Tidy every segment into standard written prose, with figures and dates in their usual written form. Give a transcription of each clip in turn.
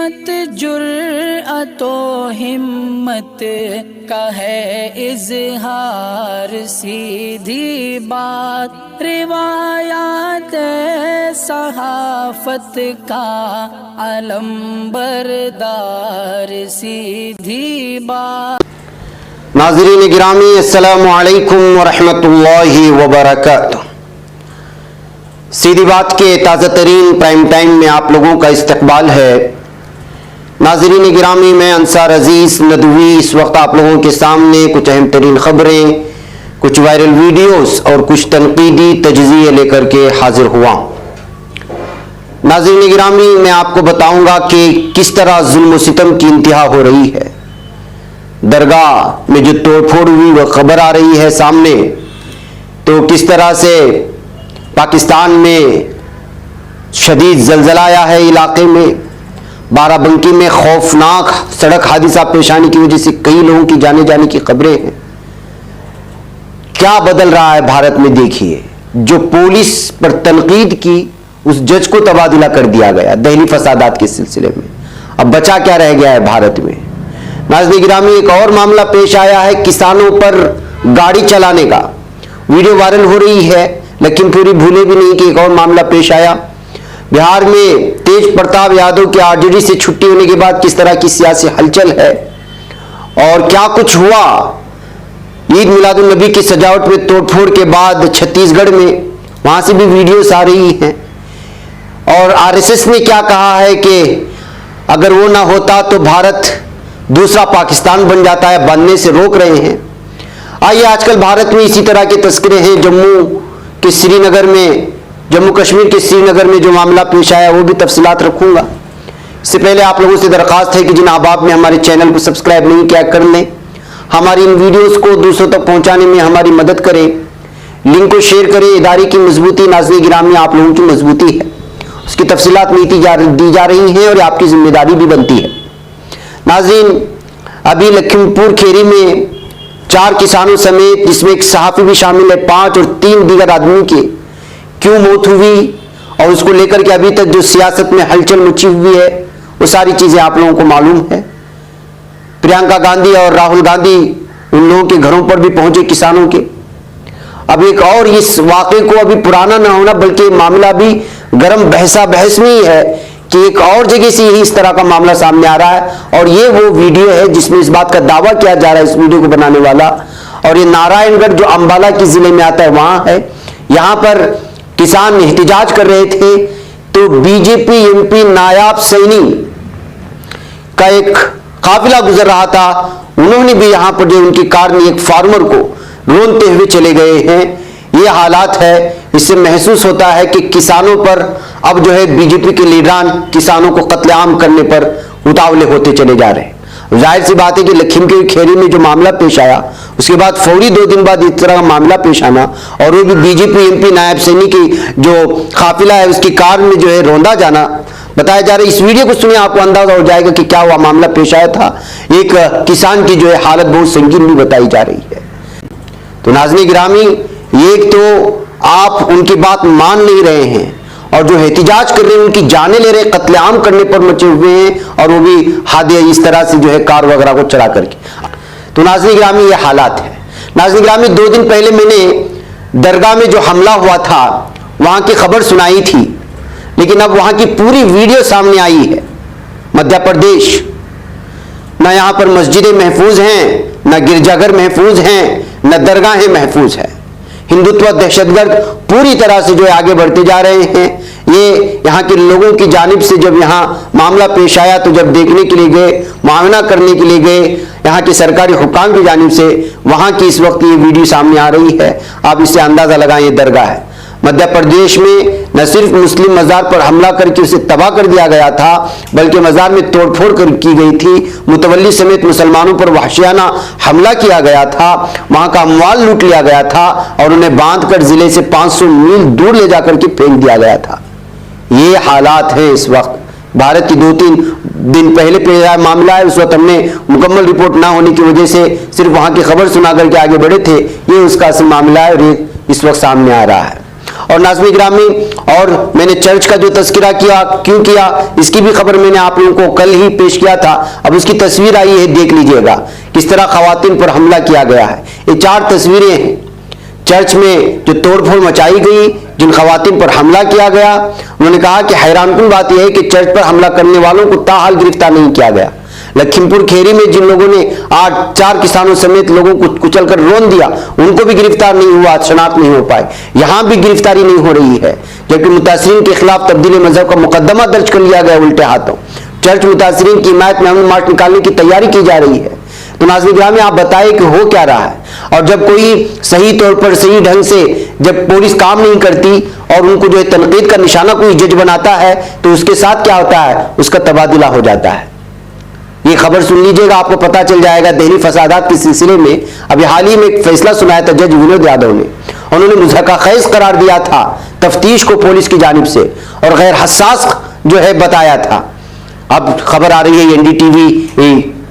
मत जुर्अतो हिम्मत का है इजहार, सीधी बात रिवायात सहाफत का अलम बरदार, सीधी बात। नाज़रीन गिरामी, अस्सलामु अलैकुम वरहमतुल्लाहि वबरकातुह। सीधी बात के ताज़ा तरीन प्राइम टाइम में आप लोगों का इस्तकबाल है। नाज़रीन गिरामी, मैं अंसार अजीज़ नदवी इस वक्त आप लोगों के सामने कुछ अहम तरीन खबरें, कुछ वायरल वीडियोस और कुछ तनकीदी तजज़िये लेकर के हाजिर हुआ। नाज़रीन गिरामी, मैं आपको बताऊंगा कि किस तरह जुल्म सितम की इंतहा हो रही है। दरगाह में जो तोड़फोड़ हुई वह खबर आ रही है सामने, तो किस तरह से पाकिस्तान में शदीद ज़लज़ला आया है इलाके में। बाराबंकी में खौफनाक सड़क हादसा पेश आने की वजह से कई लोगों की जाने जाने की खबरें हैं। क्या बदल रहा है भारत में देखिए। जो पुलिस पर तनकीद की उस जज को तबादला कर दिया गया दहली फसादात के सिलसिले में। अब बचा क्या रह गया है भारत में। नाज़रीन गिरामी, एक और मामला पेश आया है किसानों पर गाड़ी चलाने का। वीडियो वायरल हो रही है, लखीमपुरी भूले भी नहीं कि एक और मामला पेश आया। बिहार में तेज प्रताप यादव के आरजेडी से छुट्टी होने के बाद किस तरह की सियासी हलचल है और क्या कुछ हुआ। ईद मिलादुन नबी की सजावट में तोड़फोड़ के बाद छत्तीसगढ़ में वहां से भी वीडियोस आ रही हैं। और आरएसएस ने क्या कहा है कि अगर वो ना होता तो भारत दूसरा पाकिस्तान बन जाता है, बनने से रोक रहे हैं। आइए, आजकल भारत में इसी तरह के तस्करे हैं। जम्मू कश्मीर के श्रीनगर में जो मामला पेश आया वो भी तफसीलात रखूंगा। इससे पहले आप लोगों से दरख्वास्त है कि जिन अहबाब ने हमारे चैनल को सब्सक्राइब नहीं किया कर लें। हमारी इन वीडियोस को दूसरों तक पहुंचाने में हमारी मदद करें, लिंक को शेयर करें। इदारे की मजबूती नाज़रीन गिरामी आप लोगों की मजबूती है, उसकी तफसीलात दी जा रही हैं और आपकी जिम्मेदारी भी बनती है। नाज़रीन, अभी लखीमपुर खीरी में 4 किसानों समेत, जिसमें एक सहाफ़ी भी शामिल है, 5 और 3 दीगर आदमी की क्यों मौत हुई और उसको लेकर के अभी तक जो सियासत में हलचल मची हुई है वो सारी चीजें आप लोगों को मालूम है। प्रियंका गांधी और राहुल गांधी उन लोगों के घरों पर भी पहुंचे किसानों के। अब एक और इस वाक़े को अभी पुराना ना होना बल्कि मामला भी गर्म बहस में ही है कि एक और जगह से यही इस तरह का मामला सामने आ रहा है। और ये वो वीडियो है जिसमें इस बात का दावा किया जा रहा है, इस वीडियो को बनाने वाला, और ये नारायणगढ़ जो अंबाला के जिले में आता है वहां है। यहां पर किसान एहतिजाज कर रहे थे तो बीजेपी एमपी नायाब सैनी का एक काफिला गुजर रहा था। उन्होंने भी यहां पर जो उनकी कार में एक फार्मर को रोनते हुए चले गए हैं। ये हालात है, इससे महसूस होता है कि किसानों पर अब जो है बीजेपी के लीडरान किसानों को कत्लेआम करने पर उतावले होते चले जा रहे हैं। जाहिर सी बात है कि लखीमपुर खीरी में जो मामला पेश आया उसके बाद फौरी 2 दिन बाद इस तरह का मामला पेश आना, और वो भी बीजेपी एमपी नायब सैनी की जो काफिला है उसकी कार में जो है रौंदा जाना बताया जा रहा है। इस वीडियो को सुनिए, आपको अंदाजा हो जाएगा कि क्या हुआ मामला पेश आया था। एक किसान की जो है हालत बहुत संगीन भी बताई जा रही है। तो नाज़रीन गिरामी, एक तो आप उनकी बात मान नहीं रहे हैं और जो एहतिजाज कर रहे हैं उनकी जाने ले रहे, कत्लेआम करने पर मचे हुए हैं, और वो भी हादे इस तरह से जो है कार वगैरह को चला करके। तो नाज़रीन गिरामी, ये हालात है। नाज़रीन गिरामी, 2 दिन पहले मैंने दरगाह में जो हमला हुआ था वहां की खबर सुनाई थी, लेकिन अब वहां की पूरी वीडियो सामने आई है। मध्य प्रदेश, न यहां पर मस्जिदें महफूज हैं, न गिरजाघर महफूज हैं, न दरगाहें महफूज है। हिंदुत्व दहशतगर्द पूरी तरह से जो है आगे बढ़ते जा रहे हैं। ये यहाँ के लोगों की जानिब से जब यहाँ मामला पेश आया तो जब देखने के लिए गए, मुआवना करने के लिए गए यहाँ के सरकारी हुकाम की जानिब से, वहाँ की इस वक्त ये वीडियो सामने आ रही है। आप इससे अंदाजा लगाएं, ये दरगाह है। मध्य प्रदेश में न सिर्फ मुस्लिम मज़ार पर हमला करके उसे तबाह कर दिया गया था बल्कि मज़ार में तोड़फोड़ की गई थी। मुतवल्ली समेत मुसलमानों पर वहशियाना हमला किया गया था, वहां का अमवाल लूट लिया गया था और उन्हें बांधकर जिले से 500 मील दूर ले जाकर के फेंक दिया गया था। ये हालात है इस वक्त। भारत की 2-3 दिन पहले मामला है, उस वक्त हमने मुकम्मल रिपोर्ट ना होने की वजह से सिर्फ वहां की खबर सुना करके आगे बढ़े थे। ये उसका असल मामला है और ये इस वक्त सामने आ रहा है। और नाज़रीन गिरामी, और मैंने चर्च का जो तस्करा किया, क्यों किया, इसकी भी खबर मैंने आप लोगों को कल ही पेश किया था। अब उसकी तस्वीर आई है, देख लीजिएगा किस तरह खवातीन पर हमला किया गया है। ये 4 तस्वीरें हैं चर्च में जो तोड़फोड़ मचाई गई, जिन खवातीन पर हमला किया गया। उन्होंने कहा कि हैरानकुन बात यह है कि चर्च पर हमला करने वालों को ताहाल गिरफ्तार नहीं किया गया। लखीमपुर खेरी में जिन लोगों ने 4 किसानों समेत लोगों को कुचलकर रौंद दिया, उनको भी गिरफ्तार नहीं हुआ, शनाख्त नहीं हो पाए। यहां भी गिरफ्तारी नहीं हो रही है, जबकि मुतासरीन के खिलाफ तब्दीली मजहब का मुकदमा दर्ज कर लिया गया उल्टे हाथों। चर्च मुतासरीन की हिमायत में अमन मार्च निकालने की तैयारी की जा रही है। तो नाज़रीन गिरामी, आप बताएं कि हो क्या रहा है। और जब कोई सही तौर पर, सही ढंग से जब पुलिस काम नहीं करती और उनको जो है तनकीद का निशाना कोई जज बनाता है, तो उसके साथ क्या होता है, उसका तबादला हो जाता है। ये खबर सुन लीजिएगा, आपको पता चल जाएगा। दिल्ली फसादात के सिलसिले में अभी हाल ही में एक फैसला सुनाया था जज विनोद यादव ने। उन्होंने मुज़क्कर करार दिया था तफ्तीश को पुलिस की जानिब से, और गैर हसास जो है बताया था। अब खबर आ रही है एनडीटीवी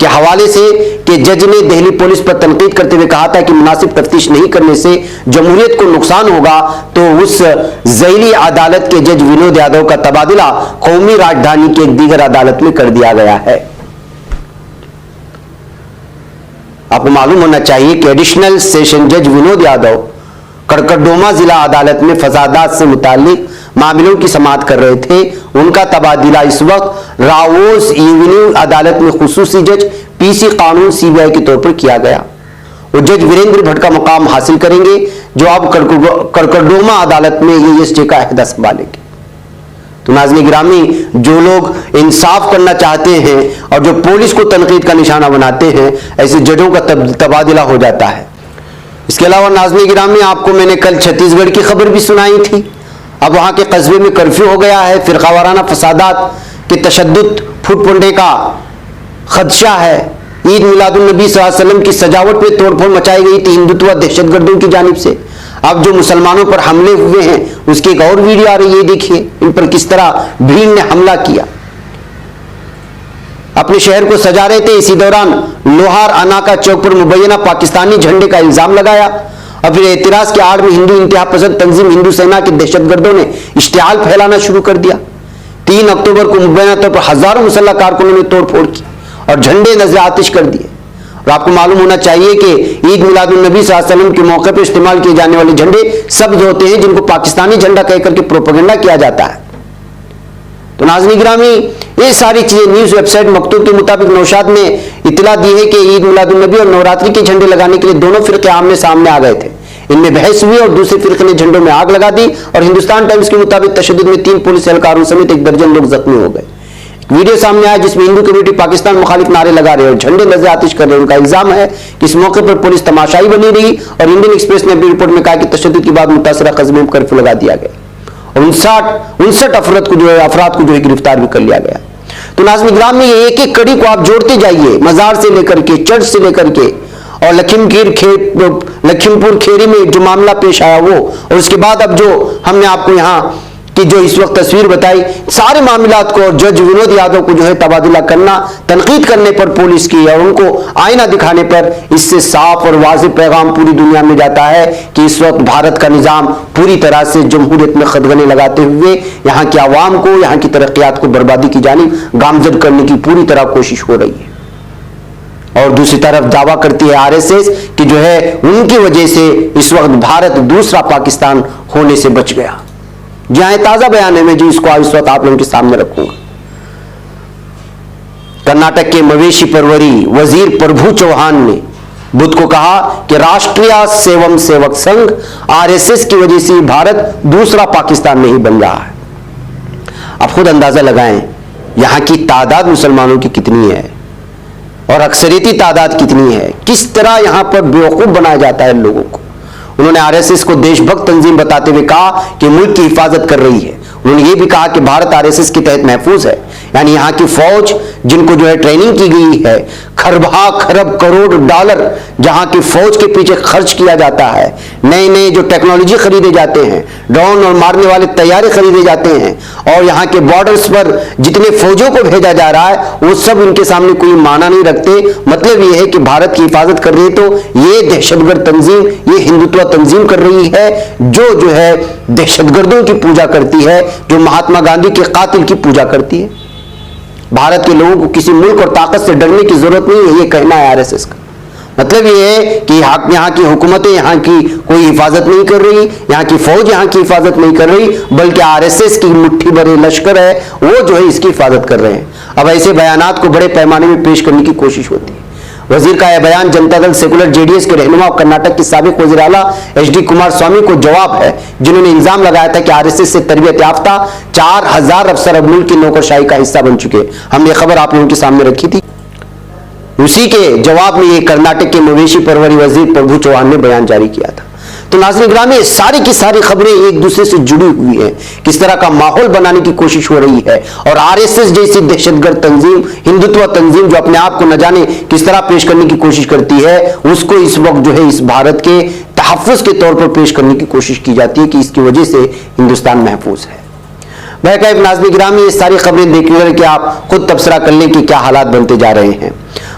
के हवाले से कि जज ने दिल्ली पुलिस पर तनकीद करते हुए कहा था कि मुनासिब तफ्तीश नहीं करने से जमहूरियत को नुकसान होगा, तो उस ज़ैली अदालत के जज विनोद यादव का तबादला कौमी राजधानी की एक दीगर अदालत में कर दिया गया है। आपको मालूम होना चाहिए कि एडिशनल सेशन जज विनोद यादव कड़कड़डोमा जिला अदालत में फसादात से मुताल्लिक मामलों की समाअत कर रहे थे। उनका तबादला इस वक्त रावोस एवेन्यू अदालत में खुसूसी जज पीसी कानून सीबीआई के तौर पर किया गया। वो जज वीरेंद्र भट्ट का मुकाम हासिल करेंगे, जो अब कड़कड़डोमा अदालत में एएसजे का अहदा संभालेंगे। तो नाज़रीन गिरामी, जो लोग इंसाफ करना चाहते हैं और जो पुलिस को तनकीद का निशाना बनाते हैं, ऐसे जजों का तबादला हो जाता है। इसके अलावा नाज़रीन गिरामी, आपको मैंने कल छत्तीसगढ़ की खबर भी सुनाई थी। अब वहां के कस्बे में कर्फ्यू हो गया है। फिरकावाराना फसादात के तशद्दुद फुटपुंडे का खदशा है। ईद मिलादुन्नबी सल्लल्लाहु अलैहि वसल्लम की सजावट पे तोड़फोड़ मचाई गई थी हिंदुत्व दहशतगर्दों की जानिब से। अब जो मुसलमानों पर हमले हुए हैं, उसकी एक और वीडियो आ रही है, देखिए इन पर किस तरह भीड़ ने हमला किया। अपने शहर को सजा रहे थे, इसी दौरान लोहार अनाका चौक पर मुबैना पाकिस्तानी झंडे का इल्जाम लगाया और फिर एतराज के आड़ में हिंदू इंतहा पसंद तंजीम हिंदू सेना के दहशतगर्दों ने इश्तिहाल फैलाना शुरू कर दिया। 3 अक्टूबर को मुबैना तौर पर हजारों मुसल्लह कारकुनों ने तोड़फोड़ की और झंडे नजर आतिश कर दिए। और आपको मालूम होना चाहिए कि ईद मिलादुन्नबी सल्लल्लाहु अलैहि वसल्लम के मौके पर इस्तेमाल किए जाने वाले झंडे सब्ज होते हैं, जिनको पाकिस्तानी झंडा कहकर के प्रोपेगेंडा किया जाता है। तो नाज़रीन गिरामी, ये सारी चीजें न्यूज वेबसाइट मकतूब के मुताबिक नौशाद ने इतला दी है कि ईद मिलादुन्नबी और नवरात्रि के झंडे लगाने के लिए दोनों फिरके आमने सामने आ गए थे। इनमें बहस हुई और दूसरे फिरके ने झंडों में आग लगा दी और हिंदुस्तान टाइम्स के मुताबिक तशद्दुद में 3 पुलिस एहलकारों समेत 1 दर्जन लोग जख्मी हो गए। वीडियो सामने आया जिसमें हिंदू कम्युनिटी पाकिस्तान मुखालिफ नारे लगा रहे और झंडे नजर आतिश कर रहे। उनका इल्जाम है कि इस मौके पर पुलिस तमाशाई बनी रही और इंडियन एक्सप्रेस ने अपनी रिपोर्ट में कहा कि तशद्दुद के बाद मुतासरा कस्बे में कर्फ्यू लगा दिया गया और 59 अफराद को जो है गिरफ्तार भी कर लिया गया। तो नाज़रीन गिराम में एक एक कड़ी को आप जोड़ते जाइए, मजार से लेकर के, चर्च से लेकर के, और लखीमपुर खेरी में जो मामला पेश आया वो, और उसके बाद अब जो हमने आपको यहाँ कि जो इस वक्त तस्वीर बताई, सारे मामलात को जज विनोद यादव को जो है तबादला करना, तनकीद करने पर पुलिस की और उनको आईना दिखाने पर, इससे साफ और वाज़ेह पैगाम पूरी दुनिया में जाता है कि इस वक्त भारत का निज़ाम पूरी तरह से जमहूरियत में खदगने लगाते हुए यहाँ की आवाम को, यहाँ की तरक्यात को बर्बादी की जानिब गामजद करने की पूरी तरह कोशिश हो रही है। और दूसरी तरफ दावा करती है आरएसएस कि जो है उनकी वजह से इस वक्त भारत दूसरा पाकिस्तान होने से बच गया। जहां ताजा बयान है, मैं जी इसको इस वक्त आप लोगों के सामने रखूंगा। कर्नाटक के मवेशी परवरी वजीर प्रभु चौहान ने बुध को कहा कि राष्ट्रीय सेवम सेवक संघ आरएसएस की वजह से भारत दूसरा पाकिस्तान नहीं बन रहा है। आप खुद अंदाजा लगाएं यहां की तादाद मुसलमानों की कितनी है और अक्सरियती तादाद कितनी है, किस तरह यहां पर बेवकूफ बनाया जाता है लोगों को। उन्होंने आरएसएस को देशभक्त तंजीम बताते हुए कहा कि मुल्क की हिफाजत कर रही है। उन्होंने ये भी कहा कि भारत आरएसएस के तहत महफूज है, यानी यहाँ की फौज जिनको जो है ट्रेनिंग की गई है, खरबा खरब करोड़ डॉलर जहां की फौज के पीछे खर्च किया जाता है, नए नए जो टेक्नोलॉजी खरीदे जाते हैं, ड्रोन और मारने वाले तैयारे खरीदे जाते हैं, और यहाँ के बॉर्डर्स पर जितने फौजों को भेजा जा रहा है वो सब उनके सामने कोई माना नहीं रखते। मतलब ये है कि भारत की हिफाजत कर रही है तो ये दहशतगर्द तंजीम, ये हिंदुत्व तंजीम कर रही है जो है दहशतगर्दों की पूजा करती है, जो महात्मा गांधी के कातिल की पूजा करती है। भारत के लोगों को किसी मुल्क और ताकत से डरने की जरूरत नहीं है, ये कहना है आरएसएस का। मतलब ये है कि यहाँ की हुकूमतें यहाँ की कोई हिफाजत नहीं कर रही, यहाँ की फौज यहाँ की हिफाजत नहीं कर रही, बल्कि आरएसएस की मुट्ठी भरे लश्कर है वो जो है इसकी हिफाजत कर रहे हैं। अब ऐसे बयानात को बड़े पैमाने में पेश करने की कोशिश होती है। वजीर का यह बयान जनता दल सेकुलर जेडीएस के रहनुमा और कर्नाटक के साबिक वजीर आला एचडी कुमारस्वामी को जवाब है, जिन्होंने इल्जाम लगाया था कि आरएसएस से तरबियत याफ्ता 4000 अफसर अब मुल्क की नौकरशाही का हिस्सा बन चुके। हमने यह खबर आप लोगों के सामने रखी थी। उसी के जवाब में ये कर्नाटक के मवेशी परवरी वजीर प्रभु चौहान ने बयान जारी किया था। तो नाज़रीन ग्रामी, सारी की सारी खबरें एक दूसरे से जुड़ी हुई हैं। किस तरह का माहौल बनाने की कोशिश हो रही है, और आरएसएस जैसी दहशतगर्द तंजीम, हिंदुत्व तंजीम जो अपने आप को न जाने किस तरह पेश करने की कोशिश करती है, उसको इस वक्त जो है इस भारत के तहफ़्फ़ुज़ के तौर पर पेश करने की कोशिश की जाती है कि इसकी वजह से हिंदुस्तान महफूज है। मैं नाज़रीन गिरामी, ये सारी खबरें देखकर कि आप खुद तबसरा कर लें कि क्या हालात बनते जा रहे हैं।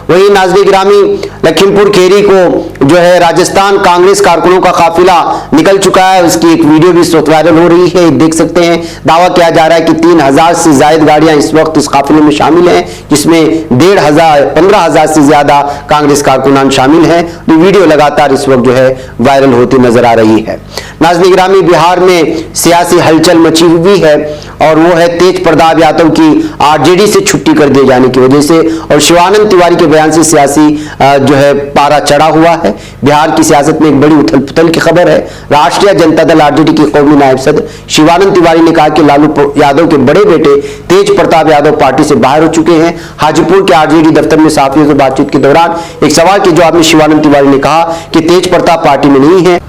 वही नाज़रीन गिरामी, लखीमपुर खेरी को जो है राजस्थान कांग्रेस कारकुनों का काफिला निकल चुका है। उसकी एक वीडियो भी इस वक्त वायरल हो रही है, देख सकते हैं। दावा किया जा रहा है कि 3000 से ज्यादा गाड़ियां इस वक्त इस काफिले में शामिल हैं, जिसमें 15,000 से ज्यादा कांग्रेस कारकुनान शामिल हैं। तो वीडियो लगातार इस वक्त जो है वायरल होती नजर आ रही है। नाज़रीन गिरामी, बिहार में सियासी हलचल मची हुई है, और वो है तेज प्रताप यादव की आरजेडी से छुट्टी कर दिए जाने की वजह से, और शिवानंद तिवारी के बयान से सियासी जो है पारा चढ़ा हुआ है। बिहार की सियासत में एक बड़ी उथल पुथल की खबर है। राष्ट्रीय जनता दल आरजेडी के कौमी नायब सदर शिवानंद तिवारी ने कहा कि लालू यादव के बड़े बेटे तेज प्रताप यादव पार्टी से बाहर हो चुके हैं। हाजीपुर के आरजेडी दफ्तर में साथियों से बातचीत के दौरान एक सवाल के जवाब में शिवानंद तिवारी ने कहा कि तेज प्रताप पार्टी में नहीं है।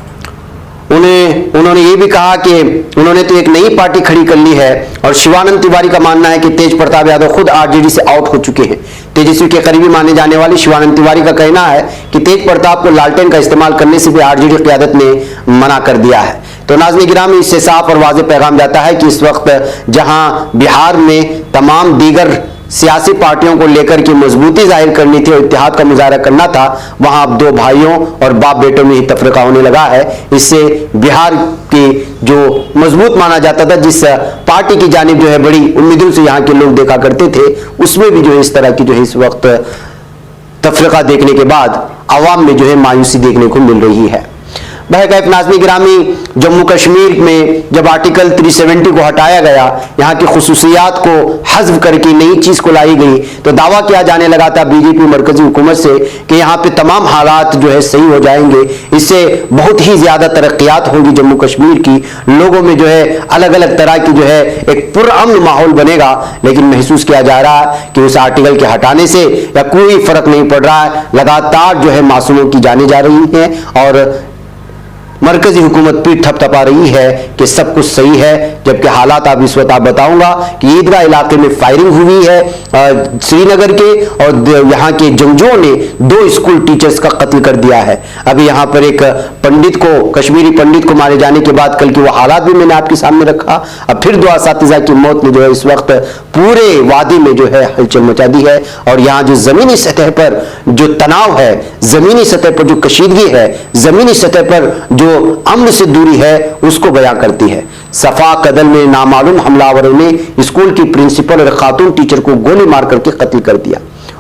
उन्होंने ये भी कहा कि उन्होंने तो एक नई पार्टी खड़ी कर ली है, और शिवानंद तिवारी का मानना है कि तेज प्रताप यादव खुद आरजेडी से आउट हो चुके हैं। तेजस्वी के करीबी माने जाने वाले शिवानंद तिवारी का कहना है कि तेज प्रताप को लालटेन का इस्तेमाल करने से भी आरजेडी क़यादत ने मना कर दिया है। तो नाज़रीन गिरामी, इससे साफ और वाज़ेह पैगाम जाता है कि इस वक्त जहां बिहार में तमाम दीगर सियासी पार्टियों को लेकर के मजबूती जाहिर करनी थी और इत्तेहाद का मुजाहरा करना था, वहां अब दो भाइयों और बाप बेटों में ही तफरीका होने लगा है। इससे बिहार की जो मजबूत माना जाता था, जिस पार्टी की जानिब जो है बड़ी उम्मीदों से यहाँ के लोग देखा करते थे, उसमें भी जो है इस तरह की जो है इस वक्त तफरीका देखने के बाद आवाम में जो है मायूसी देखने को मिल रही है। नाज़रीन गिरामी, जम्मू कश्मीर में जब आर्टिकल 370 को हटाया गया, यहाँ की खुसूसियात को हज़्फ करके नई चीज को लाई गई, तो दावा किया जाने लगा था बीजेपी मरकजी हुकूमत से कि यहाँ पे तमाम हालात जो है सही हो जाएंगे, इससे बहुत ही ज्यादा तरक्कियात होंगी जम्मू कश्मीर की, लोगों में जो है अलग अलग तरह की जो है एक पुरअमन माहौल बनेगा। लेकिन महसूस किया जा रहा है कि उस आर्टिकल के हटाने से या कोई फर्क नहीं पड़ रहा है। लगातार जो है मासूमों की जाने जा रही हैं, और मरकजी हुकूमत पीठ थपथपा रही है कि सब कुछ सही है, जबकि हालात आप इस वक्त आप बताऊंगा कि ईदगाह इलाके में फायरिंग हुई है श्रीनगर के, और यहाँ के जंगजुओं ने 2 स्कूल टीचर्स का कत्ल कर दिया है। अभी यहाँ पर एक पंडित को, कश्मीरी पंडित को मारे जाने के बाद कल की वो हालात भी मैंने आपके सामने रखा। अब फिर 2 असातिज़ा की मौत ने जो है इस वक्त पूरे वादी में जो है हलचल मचा दी है, और यहाँ जो जमीनी सतह पर जो तनाव है, जमीनी सतह पर जो कशीदगी है, जमीनी सतह पर जो अमन से दूरी है, उसको बयां करती है। सफा कदल में नामालूम हमलावरों ने स्कूल की प्रिंसिपल और खातून टीचर को गोली मार करके कत्ल कर दिया,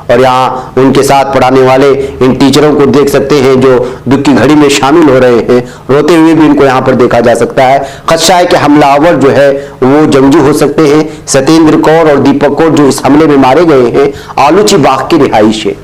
और यहाँ उनके साथ पढ़ाने वाले इन टीचरों को देख सकते हैं जो दुख की घड़ी में शामिल हो रहे हैं, रोते हुए भी इनको यहाँ पर देखा जा सकता है। खदशा है कि हमलावर जो है वो जंगजू हो सकते हैं। सत्येंद्र कौर और दीपक कौर जो इस हमले में मारे गए हैं, आलूची बाग की रिहाइश है।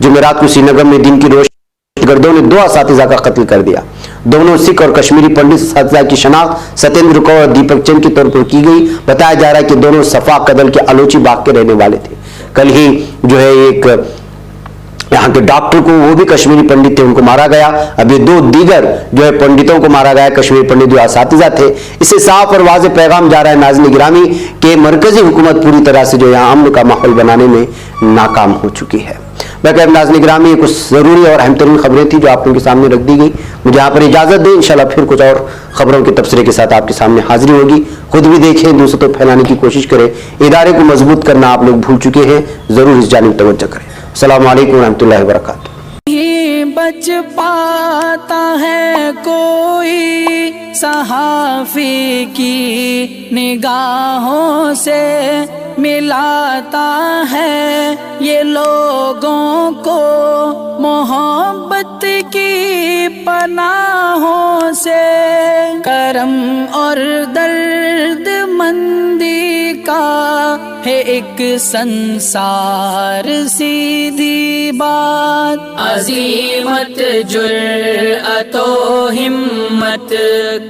जुमेरात को श्रीनगर में दिन की रोशनी गर्दों ने 2 असातिज़ा का कत्ल कर दिया। दोनों सिख और कश्मीरी पंडित असातिज़ा की शनाख्त सत्येंद्र कौर और दीपक चंद के तौर पर की गई। बताया जा रहा है कि दोनों सफा कदल के आलूची बाग के रहने वाले थे। कल ही जो है एक यहाँ के डॉक्टर को, वो भी कश्मीरी पंडित थे, उनको मारा गया। अभी 2 दीगर जो है पंडितों को मारा गया, कश्मीरी पंडित जो असातिज़ा थे। इससे साफ और वाज़ेह पैगाम जा रहा है नाज़रीन गिरामी के मरकजी हुकूमत पूरी तरह से जो यहाँ अमन का माहौल बनाने में नाकाम हो चुकी है। वह नाज़रीन गिरामी, कुछ ज़रूरी और अहम तरीन खबरें थी जो आप लोगों के सामने रख दी गई। मुझे यहाँ पर इजाज़त दें, इंशाल्लाह फिर कुछ और खबरों के तबसरे के साथ आपके सामने हाजिरी होगी। खुद भी देखें, दूसरों तक फैलाने की कोशिश करें। इदारे को मजबूत करना आप लोग भूल चुके हैं, ज़रूर इस जानिब तवज्जो करें। अस्सलामु अलैकुम रहमतुल्लाहि व बरकातुहू। बच पाता है कोई सहाफ़ी की निगाहों से, मिलाता है ये लोगों को मोहब्बत की पनाहों से। करम और दर्द मंदी का है एक संसार, सीधी बात। अज़ीमत जुर्अतो हिम्मत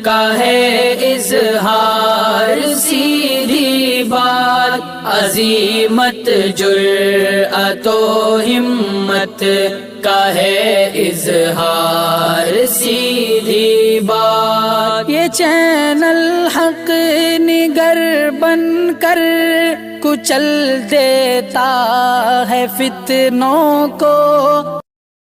का है इज़हार, सीधी बात। अज़ीमत जुर्अतो हिम्मत का है इज़हार, सीधी बात। ये चैनल हक निगर बनकर कुचल देता है फितनों को,